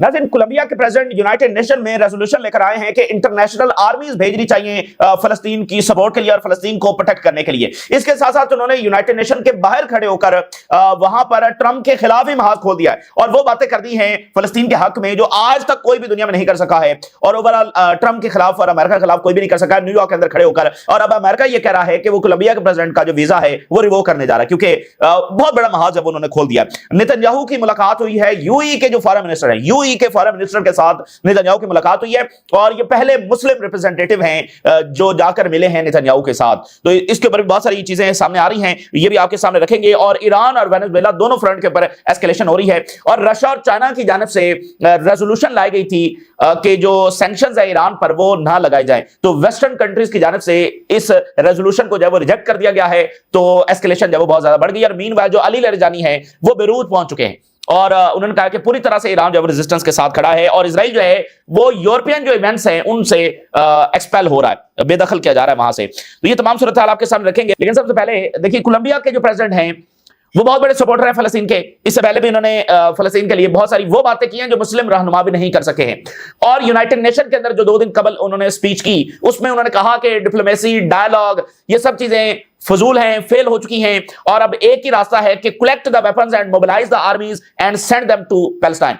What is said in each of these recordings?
नाज़रीन, कोलंबिया के president United nation में रेजोल्यूशन लेकर आए हैं कि इंटरनेशनल आर्मीज भेजनी चाहिए फलस्तीन की सपोर्ट के लिए और फलस्तीन को प्रोटेक्ट करने के लिए। इसके साथ साथ उन्होंने यूनाइटेड नेशन के बाहर खड़े होकर वहां पर ट्रंप के खिलाफ ही महाज खोल दिया है और वो बातें कर दी हैं फलस्तीन के हक में जो आज तक कोई भी दुनिया में नहीं कर सका है, और ओवरऑल ट्रंप के खिलाफ और अमेरिका के खिलाफ कोई भी नहीं कर सका है न्यूयॉर्क के अंदर खड़े होकर। और अब अमेरिका ये कह रहा है कि वो कोलंबिया के प्रेसिडेंट का जो वीजा है वो रिवोक करने जा रहा है, क्योंकि बहुत बड़ा महाज जब उन्होंने खोल दिया। नेतन्याहू की मुलाकात हुई है यूएई के जो फॉरेन मिनिस्टर हैं, यूएई के फॉरेन मिनिस्टर के साथ नेतन्याहू की मुलाकात हुई है और ये पहले मुस्लिम रिप्रेजेंटेटिव हैं जो जाकर मिले हैं नेतन्याहू के साथ। तो इसके ऊपर बहुत सारी चीजें सामने आ रही हैं, ये भी आपके सामने रखेंगे। और ईरान और वेनेजुएला दोनों फ्रंट के ऊपर एस्केलेशन हो रही है और रशिया और चाइना की जानिब से रेजोल्यूशन लाई गई थी कि जो सैंक्शंस है ईरान पर वो ना लगाए जाएं। तो वेस्टर्न कंट्रीज की जानिब से इस रेजोल्यूशन को जब वो रिजेक्ट कर दिया गया है तो एस्केलेशन जब वो बहुत ज्यादा बढ़ गई। और मीनवाइल जो अली लरजानी है वो बेरूत पहुंच चुके हैं और उन्होंने कहा कि पूरी तरह से ईरान जो रेजिस्टेंस के साथ खड़ा है और इजराइल जो है वो यूरोपियन जो इवेंट्स हैं उनसे एक्सपेल हो रहा है, बेदखल किया जा रहा है वहां से। तो ये तमाम सूरत हाल आपके सामने रखेंगे। लेकिन सबसे पहले देखिए, कोलंबिया के जो प्रेसिडेंट हैं वो बहुत बड़े सपोर्टर हैं फलस्तीन के। इससे पहले भी उन्होंने फलस्तीन के लिए बहुत सारी वो बातें की हैं जो मुस्लिम रहनुमा भी नहीं कर सके हैं। और यूनाइटेड नेशन के अंदर जो 2 दिन कबल उन्होंने स्पीच की उसमें उन्होंने कहा कि डिप्लोमेसी, डायलॉग, ये सब चीजें फजूल हैं, फेल हो चुकी हैं और अब एक ही रास्ता है कि collect the weapons and mobilize the armies and send them to Palestine.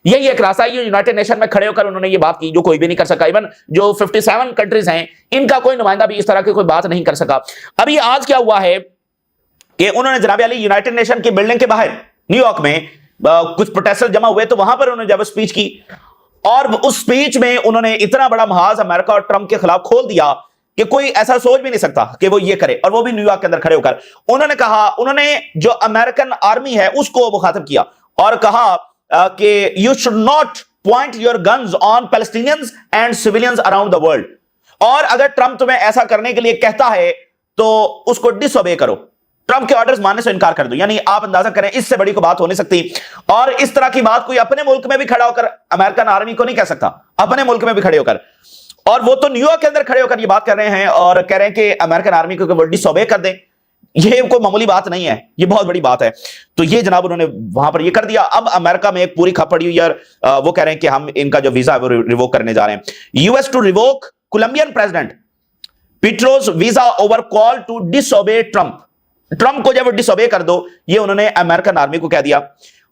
यही एक रास्ता है। यूनाइटेड नेशन में खड़े होकर उन्होंने ये बात की जो कोई भी नहीं कर सका। इवन जो 57 कंट्रीज हैं इनका कोई नुमाइंदा भी इस तरह की कोई बात नहीं कर सका। अभी आज क्या हुआ है कि उन्होंने जनाब अली यूनाइटेड नेशन की बिल्डिंग के बाहर न्यूयॉर्क में कुछ प्रोटेस्टर जमा हुए, तो वहां पर उन्होंने जब स्पीच की और उस स्पीच में उन्होंने इतना बड़ा महाज अमेरिका और ट्रंप के खिलाफ खोल दिया कि कोई ऐसा सोच भी नहीं सकता कि वो ये करे, और वो भी न्यूयॉर्क के अंदर खड़े होकर। उन्होंने कहा, उन्होंने जो अमेरिकन आर्मी है उसको मुखातिब किया और कहा कि you should not point your guns on Palestinians and civilians around the world, और अगर ट्रंप तुम्हें ऐसा करने के लिए कहता है तो उसको डिसओबे करो, ट्रंप के ऑर्डर्स मानने से इनकार कर दो। यानी आप अंदाजा करें इससे बड़ी कोई बात हो नहीं सकती। और इस तरह की बात कोई अपने मुल्क में भी खड़ा होकर अमेरिकन आर्मी को नहीं कह सकता, अपने मुल्क में भी खड़े होकर। और वो तो न्यूयॉर्क के अंदर खड़े होकर ये बात कर रहे हैं और कह रहे हैं कि अमेरिकन आर्मी को वो डिसओबे कर दें। ये कोई मामूली बात नहीं है, ये बहुत बड़ी बात है। तो ये जनाब उन्होंने वहां पर ये कर दिया। अब अमेरिका में एक पूरी खप पड़ी हुई है, वो कह रहे हैं कि हम इनका जो वीजा है वो रिवोक करने जा रहे हैं। US to revoke Colombian president Petro's visa over call to disobey Trump. Trump को जब डिसओबे कर दो, ये उन्होंने अमेरिकन आर्मी को कह दिया।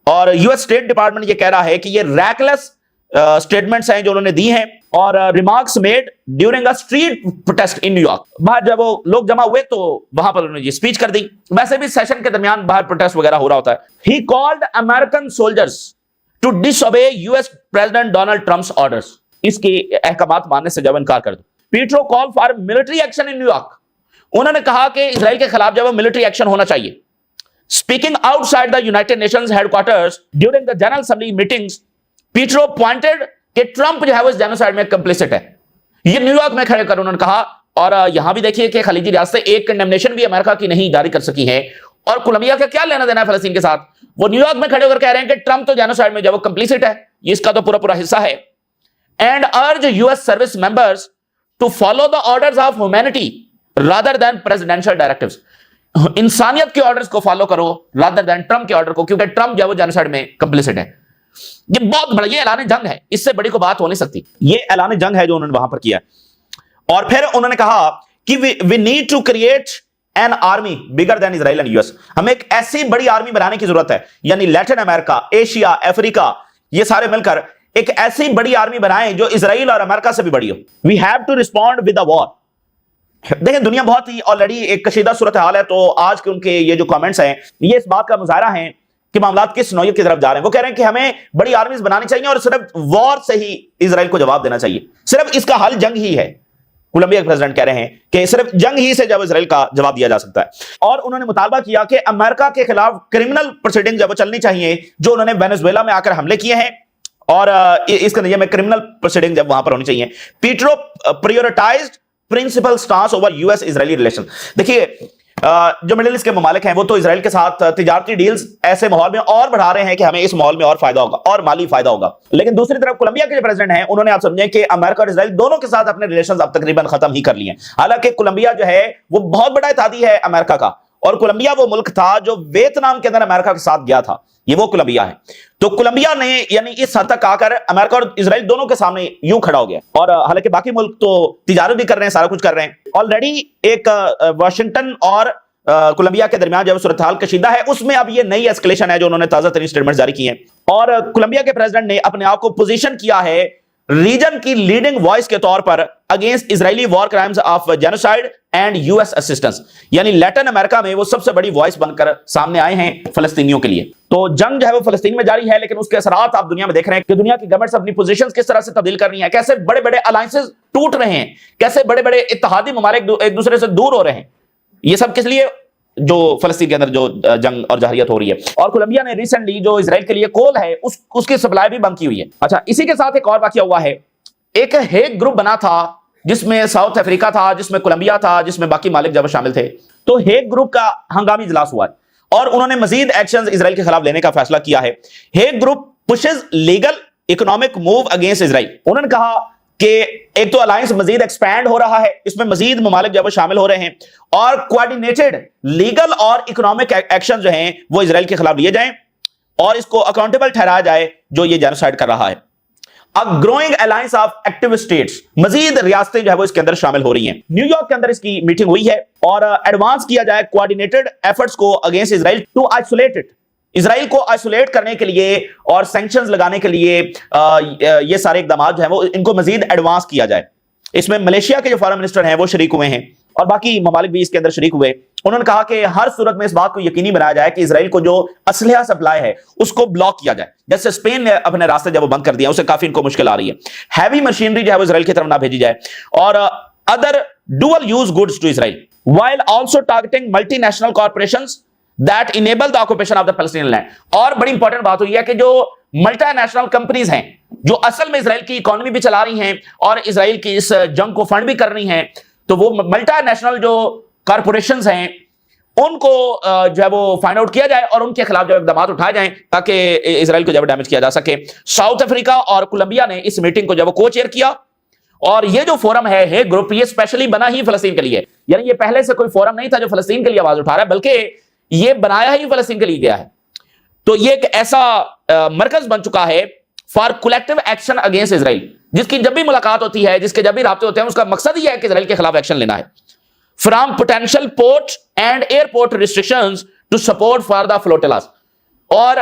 और यूएस स्टेट डिपार्टमेंट ये कह रहा है कि ये रैकलेस स्टेटमेंट्स हैं जो उन्होंने दी हैं और remarks made during a street protest in New York. बाहर जब वो लोग जमा हुए तो वहां पर उन्होंने ये स्पीच कर दी। वैसे भी सेशन के दरमियान बाहर प्रोटेस्ट वगैरह हो रहा होता है। He called American soldiers to disobey US president Donald Trump's orders. इसके अहकामात मानने से जब इनकार कर दो। Petro call for military action in New York. उन्होंने कहा कि इजराइल के खिलाफ जब मिलिट्री एक्शन होना चाहिए। Speaking outside the United Nations headquarters during the general assembly meetings, Petro pointed कि ट्रंप जो है वो इस जेनोसाइड में कंप्लिसिट है। ये न्यूयॉर्क में खड़े कर उन्होंने कहा। और यहां भी देखिए कि खलीजी रियासतें एक कंडेमनेशन भी अमेरिका की नहीं जारी कर सकी है। और कोलंबिया का क्या लेना देना है फलस्तीन के साथ? वो न्यूयॉर्क में खड़े होकर कह रहे हैं कि ट्रंप तो जेनोसाइड में जब वो कंप्लिसिट है, इसका तो पूरा हिस्सा है। And urge US service members to follow the orders of humanity rather than presidential directives. इंसानियत के ऑर्डर्स को फॉलो करो रादर देन ट्रंप के ऑर्डर को, क्योंकि ट्रंप जो है वो जेनोसाइड में कंप्लिसिट है। ये बहुत बड़ा, ये ऐलान जंग है, इससे बड़ी कोई बात हो नहीं सकती। ये ऐलान जंग है जो उन्होंने वहां पर किया। और फिर उन्होंने कहा कि we need to create an army bigger than Israel and US. हमें एक ऐसी बड़ी आर्मी बनाने की जरूरत है, यानी लैटिन अमेरिका, एशिया, अफ्रीका, ये सारे मिलकर एक ऐसी बड़ी आर्मी बनाएं जो इजराइल और अमेरिका से भी बड़ी हो। We have to respond with a war. देखिए, दुनिया बहुत ही ऑलरेडी एक कशीदा सूरत हाल है। तो आज के उनके ये जो कमेंट्स हैं ये इस बात का मुजाहरा है कि मामलात किस नौयत की तरफ जा रहे हैं। वो कह रहे हैं कि हमें बड़ी आर्मीज बनानी चाहिए और सिर्फ वॉर से ही इजराइल को जवाब देना चाहिए। सिर्फ इसका हल जंग ही है। कोलंबिया के प्रेसिडेंट कह रहे हैं कि सिर्फ जंग ही से जब इजराइल का जवाब दिया जा सकता है। और उन्होंने मुतालबा किया कि अमेरिका के खिलाफ क्रिमिनल प्रोसीडिंग जब चलनी चाहिए जो उन्होंने वेनेजुएला में आकर हमले किए हैं, और इसके नतीजे में क्रिमिनल प्रोसीडिंग जब वहां पर होनी चाहिए। Petro prioritized principle stance over US Israeli relation. देखिए, जो मिडिल ईस्ट के ममालिक हैं वो तो इजराइल के साथ तिजारती डील्स ऐसे माहौल में और बढ़ा रहे हैं कि हमें इस माहौल में और फायदा होगा और माली फायदा होगा। लेकिन दूसरी तरफ कोलंबिया के जो प्रेसिडेंट हैं उन्होंने, आप समझें कि अमेरिका और इजराइल दोनों के साथ अपने रिलेशंस अब तकरीबन खत्म ही कर लिए। हालांकि कोलंबिया जो है वो बहुत बड़ा इत्तेहादी है अमेरिका का, اور کولمبیا وہ ملک تھا جو ویتنام کے اندر امریکہ کے ساتھ گیا تھا، یہ وہ کولمبیا ہے۔ تو کولمبیا نے یعنی اس حد تک آ کر امریکہ اور اسرائیل دونوں کے سامنے یوں کھڑا ہو گیا، اور حالانکہ باقی ملک تو تجارت بھی کر رہے ہیں، سارا کچھ کر رہے ہیں۔ آلریڈی ایک واشنگٹن اور کولمبیا کے درمیان جب صورتحال کشیدہ ہے، اس میں اب یہ نئی ایسکلیشن ہے جو انہوں نے تازہ ترین سٹیٹمنٹ جاری کی ہیں، اور کولمبیا کے پریزیڈنٹ نے اپنے آپ کو پوزیشن کیا ہے ریجن کی لیڈنگ وائس کے طور پر against Israeli war crimes of genocide and U S assistance, یعنی لیٹن امریکہ میں وہ سب سے بڑی وائس بن کر سامنے آئے ہیں فلسطینیوں کے لیے۔ تو جنگ جو ہے وہ فلسطین میں جاری ہے، لیکن اس کے اثرات آپ دنیا میں دیکھ رہے ہیں کہ دنیا کی گورنمنٹس اپنی پوزیشنز کس طرح سے تبدیل کر رہی ہیں، کیسے بڑے بڑے الائنسز ٹوٹ رہے ہیں، کیسے بڑے بڑے اتحادی ممالک ایک دوسرے سے دور ہو رہے ہیں۔ یہ سب کس لیے؟ جو فلسطین کے اندر جو جنگ اور جارحیت ہو رہی ہے۔ اور کولمبیا نے ریسنٹلی جو اسرائیل کے لیے کول ہے اس کی سپلائی بھی بند کی ہوئی ہے۔ اچھا، اسی کے ساتھ ایک اور واقعہ ہوا ہے، ایک ہیگ گروپ بنا تھا جس میں ساؤتھ افریقہ تھا، جس میں کولمبیا تھا، جس میں باقی مالک جب شامل تھے۔ تو ہیگ گروپ کا ہنگامی اجلاس ہوا ہے اور انہوں نے مزید ایکشنز اسرائیل کے خلاف لینے کا فیصلہ کیا ہے۔ Hague group pushes legal economic move against Israel. انہوں نے کہا کہ ایک تو الائنس مزید ایکسپینڈ ہو رہا ہے، اس میں مزید ممالک جب شامل ہو رہے ہیں، اور کوارڈینیٹڈ لیگل اور اکنامک ایکشن جو ہیں وہ اسرائیل کے خلاف لیے جائیں اور اس کو اکاؤنٹیبل ٹھہرایا جائے جو یہ جینوسائیڈ کر رہا ہے۔ Growing alliance of active states, مزید ریاستیں جو ہے وہ اس کے اندر شامل ہو رہی ہیں۔ نیو یارک کے اندر اس کی میٹنگ ہوئی ہے اور ایڈوانس کیا جائے کوارڈینیٹڈ ایفرٹس کو against Israel to isolate it, Israel کو آئسولیٹ کرنے کے لیے اور سینکشنز لگانے کے لیے یہ سارے اقدامات جو ہیں وہ ان کو مزید ایڈوانس کیا جائے۔ اس میں ملیشیا کے جو فارن منسٹر ہیں وہ شریک ہوئے ہیں اور باقی ممالک بھی اس کے اندر شریک ہوئے۔ انہوں نے کہا کہ ہر صورت میں اس بات کو یقینی بنایا جائے کہ اسرائیل کو جو اسلحہ سپلائی ہے اس کو بلاک کیا جائے، جیسے اسپین نے اپنے راستے جب وہ بند کر دیا، اسے کافی ان کو مشکل آ رہی ہے۔ ہیوی مشینری جو ہے وہ اسرائیل کی طرف نہ بھیجی جائے، اور other dual use goods to Israel while also targeting multinational corporations that enable the occupation of the Palestinian land۔ اور بڑی امپورٹنٹ بات ہوئی ہے کہ جو ملٹی نیشنل کمپنیز ہیں جو اصل میں اسرائیل کی اکانومی بھی چلا رہی ہیں اور اسرائیل کی اس جنگ کو فنڈ بھی کر رہی ہیں، تو وہ ملٹی نیشنل جو کارپوریشنز ہیں ان کو جو ہے وہ فائنڈ آؤٹ کیا جائے اور ان کے خلاف جو اقدامات اٹھائے جائیں تاکہ اسرائیل کو جب ڈیمیج کیا جا سکے۔ ساؤتھ افریقہ اور کولمبیا نے اس میٹنگ کو جب وہ کو چیئر کیا، اور یہ جو فورم ہے ہیگ گروپ، یہ اسپیشلی بنا ہی فلسطین کے لیے، یعنی یہ پہلے سے کوئی فورم نہیں تھا جو فلسطین کے لیے آواز اٹھا رہا ہے، بلکہ یہ بنایا ہی فلسطین کے لیے گیا ہے۔ تو یہ ایک ایسا مرکز بن چکا ہے فار کولیکٹیو ایکشن اگینسٹ اسرائیل، جس کی جب بھی ملاقات ہوتی ہے، جس کے جب بھی رابطے ہوتے ہیں، اس کا مقصد یہ ہے کہ اسرائیل کے خلاف ایکشن لینا ہے۔ From potential port and airport restrictions to support for the flotillas, اور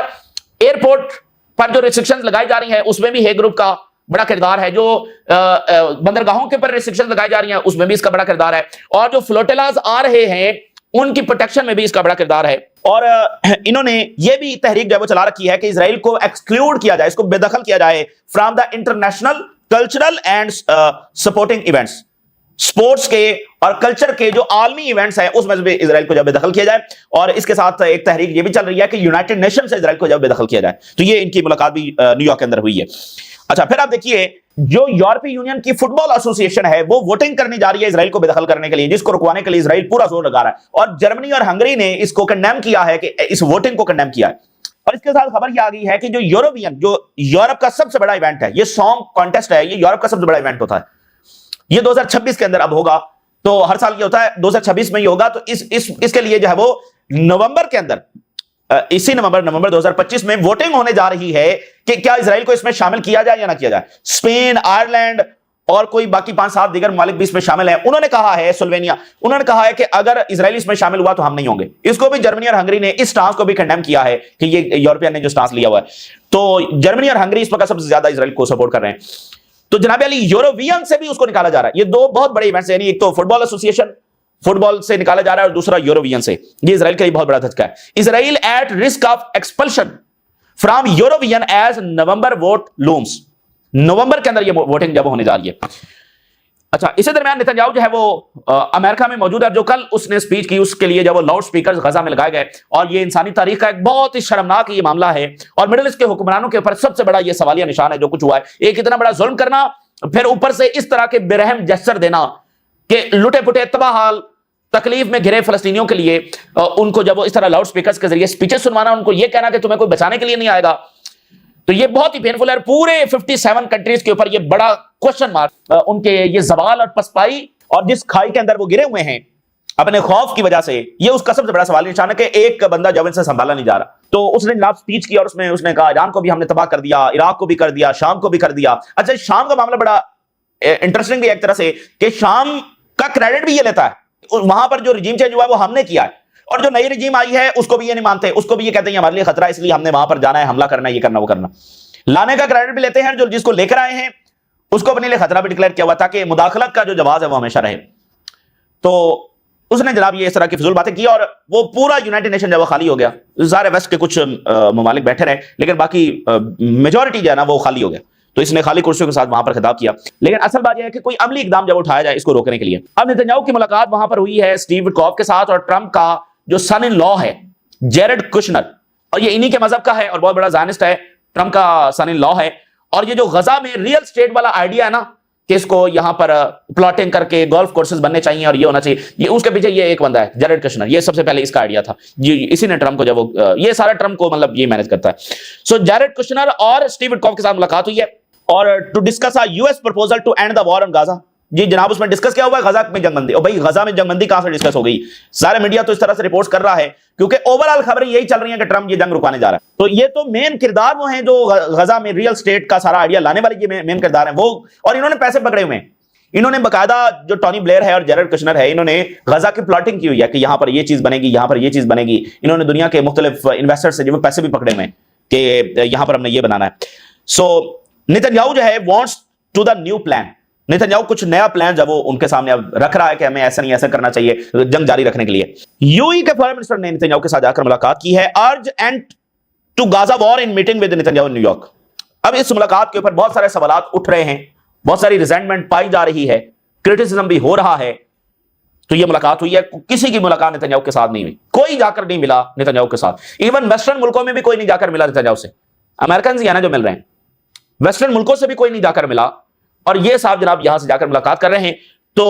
ایئرپورٹ پر جو ریسٹرکشنز لگائی جا رہی ہیں اس میں بھی ہیگ گروپ کا بڑا کردار ہے، جو بندرگاہوں کے پر ریسٹرکشن لگائی جا رہی ہیں اس میں بھی اس کا بڑا کردار ہے، اور جو فلوٹیلاز آ رہے ہیں ان کی پروٹیکشن میں بھی اس کا بڑا کردار ہے۔ اور انہوں نے یہ بھی تحریک جو ہے وہ چلا رکھی ہے کہ اسرائیل کو ایکسکلوڈ کیا جائے، اس کو بے دخل کیا جائے from the international cultural and supporting events, sports کے اور کلچر کے جو عالمی ایونٹس ہیں اس میں بھی اسرائیل کو جب بے دخل کیا جائے۔ اور اس کے ساتھ ایک تحریک یہ بھی چل رہی ہے کہ یونائٹڈ نیشن سے اسرائیل کو جب بے دخل کیا جائے۔ تو یہ ان کی ملاقات بھی نیو یارک کے اندر ہوئی ہے۔ اچھا، پھر آپ دیکھیے جو یورپی یونین کی فٹ بال ایسوسی ایشن ہے وہ ووٹنگ کرنے جا رہی ہے اسرائیل کو بے دخل کرنے کے لیے، جس کو رکوانے کے لیے اسرائیل پورا زور لگا رہا ہے، اور جرمنی اور ہنگری نے اس کو کنڈیم کیا ہے، کہ اس ووٹنگ کو کنڈیم کیا ہے۔ اور اس کے ساتھ خبر یہ آ گئی ہے کہ جو یورووین، جو یورپ کا سب سے بڑا ایونٹ ہے، یہ سانگ کانٹیسٹ ہے، یہ یورپ کا سب سے بڑا ایونٹ ہوتا ہے، یہ 2026 کے اندر اب ہوگا، تو ہر سال یہ ہوتا ہے 2026 میں یہ ہوگا، تو اس کے لیے جو ہے وہ نومبر کے اندر، اسی نومبر 2025 میں ووٹنگ ہونے جا رہی ہے کہ کیا اسرائیل کو اس میں شامل کیا جائے یا نہ کیا جائے۔ اسپین، آئرلینڈ اور کوئی باقی 5-7 دیگر ممالک بھی اس میں شامل ہیں۔ انہوں نے کہا ہے، سلوینیا، انہوں نے کہا ہے کہ اگر اسرائیل اس میں شامل ہوا تو ہم نہیں ہوں گے۔ اس کو بھی جرمنی اور ہنگری نے اس سٹانس کو بھی کنڈیم کیا ہے کہ یہ یورپین نے جو سٹانس لیا ہوا ہے، تو جرمنی اور ہنگری اس وقت سب سے زیادہ اسرائیل کو سپورٹ کر رہے ہیں۔ تو جناب علی، یورووین سے بھی اس کو نکالا جا رہا ہے۔ یہ دو بہت بڑے ایونٹس ہیں، یعنی ایک تو فٹ بال ایسوسی ایشن فٹ بال سے نکالا جا رہا ہے اور دوسرا یورووین سے۔ یہ اسرائیل کا بہت بڑا دھچکا ہے۔ Israel at risk of expulsion from Eurovision as November vote looms, نومبر کے اندر یہ ووٹنگ جب ہونے جا رہی ہے۔ اچھا، اسی درمیان نتنیاہو جو ہے وہ امریکہ میں موجود ہے، جو کل اس نے سپیچ کی، اس کے لیے جب وہ لاؤڈ سپیکرز غزہ میں لگائے گئے، اور یہ انسانی تاریخ کا ایک بہت ہی شرمناک یہ معاملہ ہے، اور مڈل ایسٹ کے حکمرانوں کے اوپر سب سے بڑا یہ سوالیہ نشان ہے جو کچھ ہوا ہے۔ ایک اتنا بڑا ظلم کرنا، پھر اوپر سے اس طرح کے برہم جسچر دینا کہ لٹے پٹے تباہ حال تکلیف میں گھرے فلسطینیوں کے لیے ان کو جب وہ اس طرح لاؤڈ سپیکرز کے ذریعے سپیچز سنوانا، ان کو یہ کہنا کہ تمہیں کوئی بچانے کے لیے نہیں آئے گا، تو یہ بہت ہی پینفل ہے۔ پورے 57 کنٹریز کے اوپر یہ بڑا کوشچن مارک، ان کے یہ زوال اور پسپائی، اور جس کھائی کے اندر وہ گرے ہوئے ہیں अपने खौफ की वजह से। ये उसका सबसे बड़ा सवाल निशान है कि एक बंदा जब इनसे संभाला नहीं जा रहा। तो उसने जनाब स्पीच की और उसमें उसने कहा ईरान को भी हमने तबाह कर दिया, इराक को भी कर दिया, शाम को भी कर दिया। अच्छा, शाम का मामला बड़ा इंटरेस्टिंग भी एक तरह से कि शाम का क्रेडिट भी ये लेता है, वहां पर जो रिजीम चेंज हुआ है वो हमने किया है, और जो नई रिजीम आई है उसको भी ये नहीं मानते, उसको भी ये कहते हैं हमारे लिए खतरा, इसलिए हमने वहां पर जाना है, हमला करना है, ये करना वो करना। लाने का क्रेडिट भी लेते हैं, जो जिसको लेकर आए हैं उसको अपने लिए खतरा भी डिक्लेयर किया हुआ था कि मुदाखलत का जो जवाब है वो हमेशा रहे। तो उसने जनाब ये इस तरह की फिजूल बातें की और वो पूरा यूनाइटेड नेशन जब वो खाली हो गया, सारे वेस्ट के कुछ ममालिक बैठे रहे, लेकिन बाकी मेजोरिटी जो है ना वो खाली हो गया। तो इसने खाली कुर्सियों के साथ वहां पर खिताब किया, लेकिन असल बात यह है कि कोई अमली इकदाम जब उठाया जाए इसको रोकने के लिए। अब नेतन्याहू की मुलाकात वहां पर हुई है स्टीव विटकॉफ के साथ, और ट्रंप का जो सन इन लॉ है जेरेड कुशनर, और ये इन्हीं के मजहब का है और बहुत बड़ा ज़ायनिस्ट है, ट्रंप का सन इन लॉ है। और ये जो गजा में रियल स्टेट वाला आइडिया है ना कि इसको यहां पर प्लॉटिंग करके गोल्फ कोर्सेज बनने चाहिए और ये होना चाहिए, ये उसके पीछे ये एक बंदा है जेरेड कुशनर, ये सबसे पहले इसका आइडिया था, इसी ने ट्रंप को जब वो ये सारा ट्रंप को मतलब ये मैनेज करता है। सो जेरेड कुशनर और स्टीव विटकॉफ के साथ मुलाकात हुई है और to discuss a US proposal to end the war on Gaza. जी जनाब, उसमें डिस्कस क्या हुआ है गजा में जंगबंदी। और भाई गजा में जंगबंदी कहां से डिस्कस हो गई? सारे मीडिया तो इस तरह से रिपोर्ट्स कर रहा है क्योंकि ओवरऑल खबरें यही चल रही हैं कि ट्रंप ये जंग रुकाने जा रहा है। तो ये तो मेन किरदार वो हैं जो गजा में रियल स्टेट का सारा आइडिया लाने वाले ये मेन किरदार हैं वो, और इन्होंने पैसे पकड़े हुए हैं। इन्होंने बकायदा जो टॉनी ब्लेयर है और जेरेड कुशनर है, इन्होंने गजा की प्लॉटिंग की हुई है कि यहां पर ये चीज बनेगी, यहां पर ये चीज बनेगी। इन्होंने दुनिया के मुख्तलिफ इन्वेस्टर से जो पैसे भी पकड़े हुए हैं कि यहां पर हमने ये बनाना है। सो नेतन्याहू जो है wants to the new plan. Netanyahu कुछ नया प्लान जब वो उनके सामने अब रख रहा है कि हमें ऐसा नहीं ऐसा करना चाहिए जंग जारी रखने के लिए। यूएई के फॉरेन मिनिस्टर ने नेतन्याहू के साथ जाकर मुलाकात की है। Urge end to Gaza war in meeting with Netanyahu in New York. अब इस मुलाकात के ऊपर बहुत सारे सवाल उठ रहे हैं, बहुत सारी रिजेंटमेंट पाई जा रही है, क्रिटिसिज्म भी हो रहा है। तो ये मुलाकात हुई है, किसी की मुलाकात नेतन्याहू के साथ नहीं हुई, कोई जाकर नहीं मिला नेतन्याहू के साथ। इवन वेस्टर्न मुल्कों में भी कोई नहीं जाकर मिला नेतन्याहू से। अमेरिकन ही है ना जो मिल रहे हैं, वेस्टर्न मुल्कों से भी कोई नहीं जाकर मिला, और ये साहब जनाब यहां से जाकर मुलाकात कर रहे हैं। तो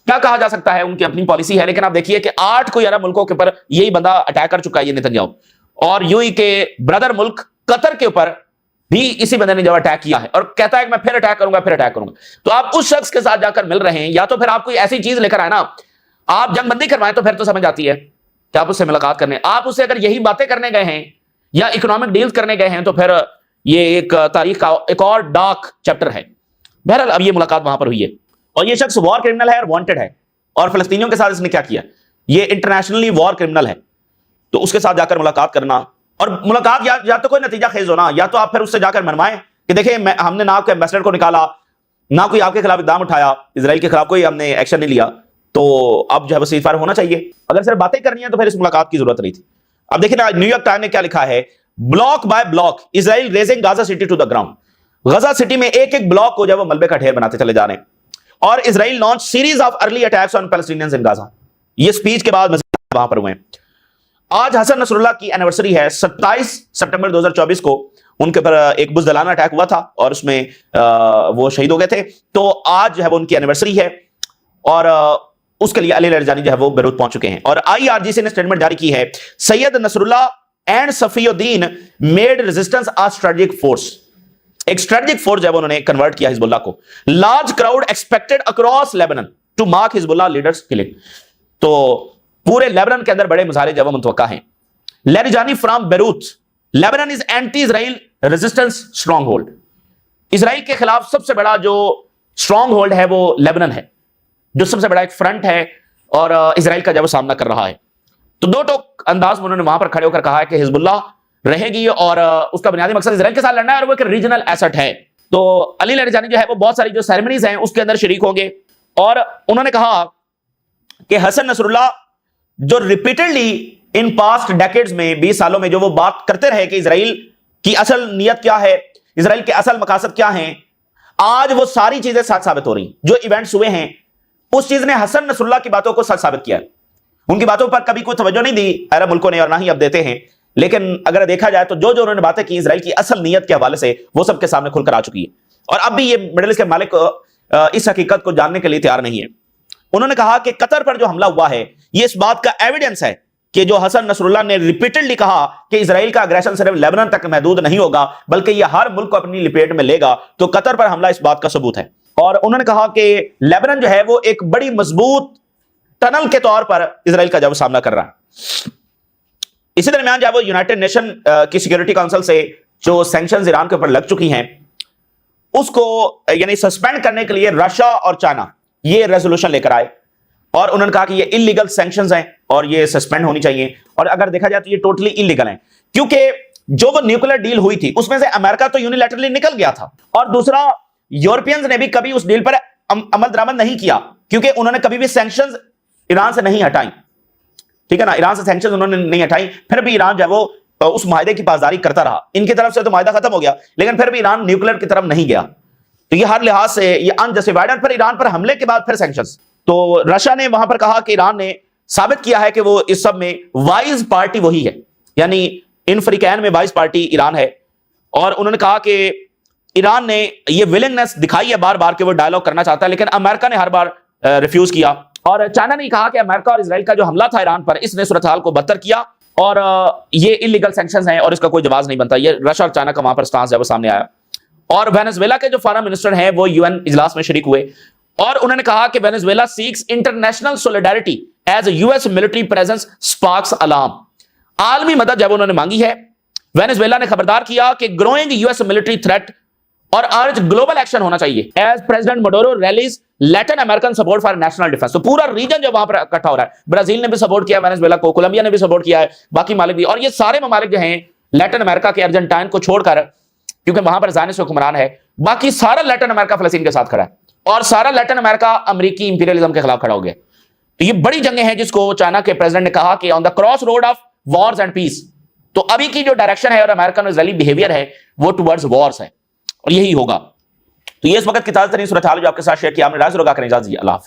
क्या कहा जा सकता है, उनकी अपनी पॉलिसी है। लेकिन आप देखिए कि 8 कोई अरब मुल्कों के ऊपर यही बंदा अटैक कर चुका है ये नेतन्याहू, और यूएई के ब्रदर मुल्क कतर के ऊपर भी इसी बंदे ने जब अटैक किया है और कहता है कि मैं फिर अटैक करूंगा, फिर अटैक करूंगा। तो आप उस शख्स के साथ जाकर मिल रहे हैं, या तो फिर आप कोई ऐसी चीज लेकर आए ना, आप जंगबंदी करवाएं तो फिर तो समझ आती है कि आप उससे मुलाकात करने, आप उससे अगर यही बातें करने गए हैं या इकोनॉमिक डील्स करने गए हैं तो फिर ये एक तारीख का एक और डार्क चैप्टर है। बहरहाल अब ये मुलाकात वहां पर हुई है और ये शख्स वॉर क्रिमिनल है और वांटेड है, और फिलिस्तीनियों के साथ इसने क्या किया, ये इंटरनेशनली वॉर क्रिमिनल है। तो उसके साथ जाकर मुलाकात करना, और मुलाकात या तो कोई नतीजा खेज हो ना, या तो आप फिर उससे जाकर मनवाएं कि देखिए हमने ना आपके एम्बेसडर को निकाला, ना कोई आपके खिलाफ इकदाम उठाया, इजराइल के खिलाफ कोई हमने एक्शन नहीं लिया, तो अब जो है वो सीजफायर होना चाहिए। अगर सिर्फ बातें करनी है तो फिर इस मुलाकात की जरूरत नहीं थी। अब देखिए ना, न्यूयॉर्क टाइम ने क्या लिखा है, block by block Israel razing Gaza city to the ground. Gaza city में एक एक ब्लॉक को जब वो मलबे का ढेर बनाते चले जा रहे हैं, और Israel launch series of early attacks on Palestinians in Gaza. ये स्पीच के बाद वहां पर हुए हैं। आज हसन नसरुल्लाह की एनिवर्सरी है, 27 सितंबर 2024 को उनके पर एक बुज़दिलाना अटैक हुआ था और उसमें वो शहीद हो गए थे। तो आज जो है वो उनकी एनिवर्सरी है, और उसके लिए अली लरजानी जो है वो बेरूत पहुंच चुके हैं। और आईआरजीसी ने स्टेटमेंट जारी की है, Sayyed Nasrallah and Safieddine made resistance a strategic force. एक स्ट्रेटेजिक फोर्स जो है उन्होंने कन्वर्ट किया हिजबुल्लाह को। Large crowd expected across Lebanon to mark Hezbollah leaders killing. तो पूरे लेबनान के अंदर बड़े मुजाहरे जब मुतवक्का हैं। Larijani from Beirut, Lebanon is anti Israel resistance stronghold. Israel के खिलाफ सबसे बड़ा जो स्ट्रॉन्ग होल्ड है वो लेबनान है, जो सबसे बड़ा एक फ्रंट है और इजराइल का जब सामना कर रहा है। तो दो टोक अंदाज में उन्होंने वहां पर खड़े होकर कहा है कि हिजबुल्लाह रहेगी और उसका बुनियादी मकसद इजराइल के साथ लड़ना है और वो एक रीजनल एसेट है। तो अली लरजानी जो है वो बहुत सारी जो सेरेमनीज हैं उसके अंदर शरीक होंगे, और उन्होंने कहा कि हसन नसरुल्लाह जो रिपीटेडली इन पास्ट डेकेड्स में 20 सालों में जो वो बात करते रहे कि इजराइल की असल नीयत क्या है, इजराइल के असल मकासद क्या हैं, आज वो सारी चीजें सच साबित हो रही। जो इवेंट्स हुए हैं उस चीज ने हसन नसरुल्लाह की बातों को सच साबित किया। उनकी बातों पर कभी कोई तवज्जो नहीं दी अरब मुल्कों ने, और ना ही अब देते हैं। लेकिन अगर देखा जाए तो जो जो उन्होंने बातें की इजराइल की असल नीयत के हवाले से, वो सबके सामने खुलकर आ चुकी है। और अब भी ये मिडिल ईस्ट के मालिक इस हकीकत को जानने के लिए तैयार नहीं है। उन्होंने कहा कि कतर पर जो हमला हुआ है ये इस बात का एविडेंस है कि जो हसन नसरुल्लाह ने रिपीटेडली कहा कि इजराइल का अग्रेशन सिर्फ लेबनान तक महदूद नहीं होगा बल्कि यह हर मुल्क को अपनी लिपेट में लेगा, तो कतर पर हमला इस बात का सबूत है। और उन्होंने कहा कि लेबनान जो है वो एक बड़ी मजबूत टनल के तौर पर इसराइल का जब सामना कर रहा है। इसी दरमियान जब वो यूनाइटेड नेशन की सिक्योरिटी काउंसिल से जो सैंक्शंस ईरान के ऊपर लग चुकी हैं उसको यानी सस्पेंड करने के लिए रशिया और चाइना ये रेजोल्यूशन लेकर आए और उन्होंने कहा कि ये इलीगल सैंक्शंस हैं और ये सस्पेंड होनी चाहिए। और अगर देखा जाए तो ये टोटली इलीगल हैं, क्योंकि जो वो न्यूक्लियर डील हुई थी उसमें से अमेरिका तो यूनिलैटरली निकल गया था, और दूसरा यूरोपियंस ने भी कभी उस डील पर अमल दरामद नहीं किया, क्योंकि उन्होंने कभी भी सैंक्शंस ईरान से नहीं हटाई। ठीक है ना, ईरान से सैंक्शंस उन्होंने नहीं हटाई, फिर भी ईरान जो है वो उस मायदे की पासदारी करता रहा। इनकी तरफ से तो मायदा खत्म हो गया, लेकिन फिर भी ईरान न्यूक्लियर की तरफ नहीं गया। तो ये हर लिहाज से ये अनजस्टिफाइड है। फिर ईरान पर हमले के बाद फिर सैंक्शंस, तो रशिया ने वहां पर कहा कि ईरान ने साबित किया है कि वो इस सब में वाइज पार्टी वही है, यानी इन फ्रीकैन में वाइज पार्टी ईरान है। और उन्होंने कहा कि ईरान ने ये विलिंगनेस दिखाई है बार बार कि वो डायलॉग करना चाहता है, लेकिन अमेरिका ने हर बार रिफ्यूज किया। और चाइना ने कहा कि अमेरिका और इजराइल का जो हमला था ईरान पर, इसने सूरत हाल को बदतर किया और ये इलीगल सैंक्शंस हैं और इसका कोई जवाब नहीं बनता। ये रशिया और चाइना का वहां पर स्टांस है वो सामने आया। और वेनेजुएला के जो फॉरेन मिनिस्टर हैं वो यूएन इजलास में शरीक हुए और उन्होंने कहा कि Venezuela seeks international solidarity as US military presence sparks alarm. आलमी मदद जब उन्होंने मांगी है। वेनेजुएला ने खबरदार किया कि ग्रोइंग यूएस मिलिट्री थ्रेट और अर्ज ग्लोबल एक्शन होना चाहिए as president Maduro rallies Latin American support for national defence. तो पूरा रीजन जो वहां पर इकट्ठा हो रहा है, ब्राजील ने भी सपोर्ट किया वेनेजुएला को, कोलंबिया ने भी सपोर्ट किया है, बाकी मालिक भी, और ये सारे ममालिक जो हैं लैटिन अमेरिका के, अर्जेंटाइन को छोड़कर, क्योंकि वहां पर ज़ायनिस्ट हुक्मरान है, बाकी सारा लैटिन अमेरिका फलस्तीन के साथ खड़ा है और सारा लैटिन अमेरिका अमेरिकी इंपीरियलिज्म के खिलाफ खड़ा हो गया। तो ये बड़ी जंगें हैं जिसको चाइना के प्रेसिडेंट ने कहा कि on the cross road of wars and peace. तो अभी की जो डायरेक्शन है और अमेरिकन इजरायली बिहेवियर है वो टुवर्ड्स वॉर्स है और यही होगा। तो ये इस वक्त की ताज़ा तरीन सूरत हाल जो आपके साथ शेयर किया हमने। राज रोगा करें इजाज़त, अल्लाह हाफ़िज़।